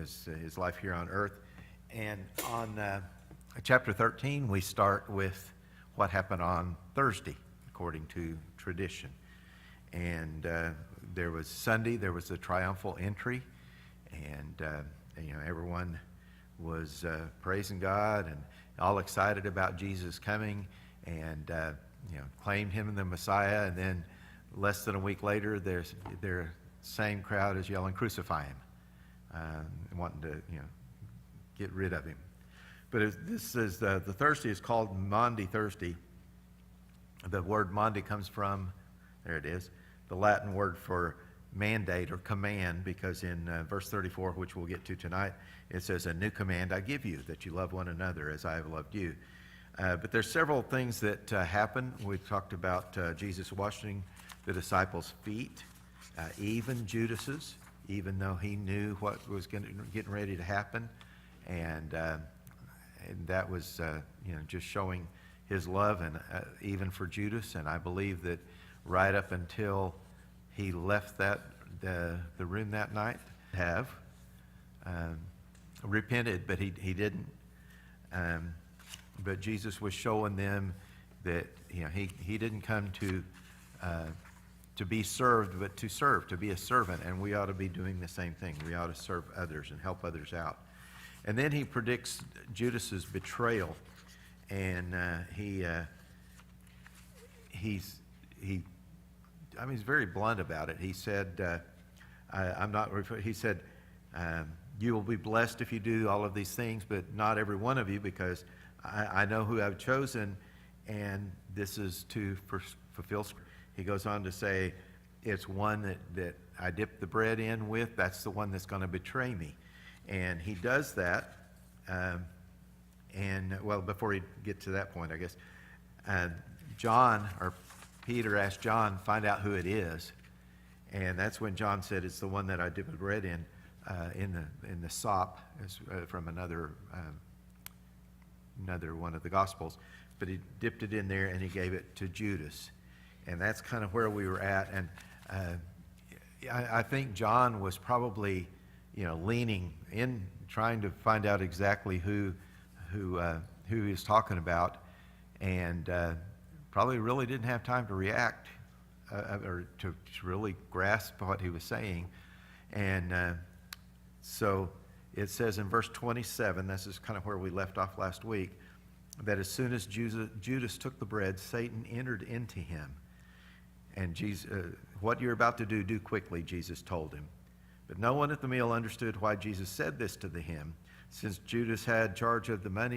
his life here on earth. And on chapter 13, we start with what happened on Thursday, according to tradition. And there was Sunday, there was the triumphal entry, and everyone was praising God and all excited about Jesus coming, and claimed him the Messiah. And then less than a week later, their same crowd is yelling, "Crucify him," wanting to get rid of him. But this is the Thursday is called Maundy Thursday. The word Maundy comes from, there it is, the Latin word for mandate or command, because in verse 34, which we'll get to tonight, it says, "A new command I give you, that you love one another as I have loved you." But there's several things that happen. We've talked about Jesus washing the disciples' feet, even Judas's, even though he knew what was getting ready to happen. And that was just showing his love, and even for Judas. And I believe that right up until he left the room that night, have repented, but he didn't. But Jesus was showing them that he didn't come to be served, but to serve, to be a servant. And we ought to be doing the same thing. We ought to serve others and help others out. And then he predicts Judas's betrayal, and he's very blunt about it. He said, "You will be blessed if you do all of these things, but not every one of you, because I know who I've chosen, and this is to fulfill." He goes on to say, "It's one that I dip the bread in with. That's the one that's going to betray me." And he does that. Before we get to that point, I guess, Peter asked John, "Find out who it is." And that's when John said, "It's the one that I dip the bread in the sop," from another one of the Gospels. But he dipped it in there and he gave it to Judas. And that's kind of where we were at. And I think John was probably leaning in, trying to find out exactly who he's talking about, and probably really didn't have time to react or to really grasp what he was saying. And so it says in verse 27, this is kind of where we left off last week, that as soon as Judas took the bread, Satan entered into him. And Jesus, "What you're about to do quickly," Jesus told him. But no one at the meal understood why Jesus said this to him. Since Judas had charge of the money,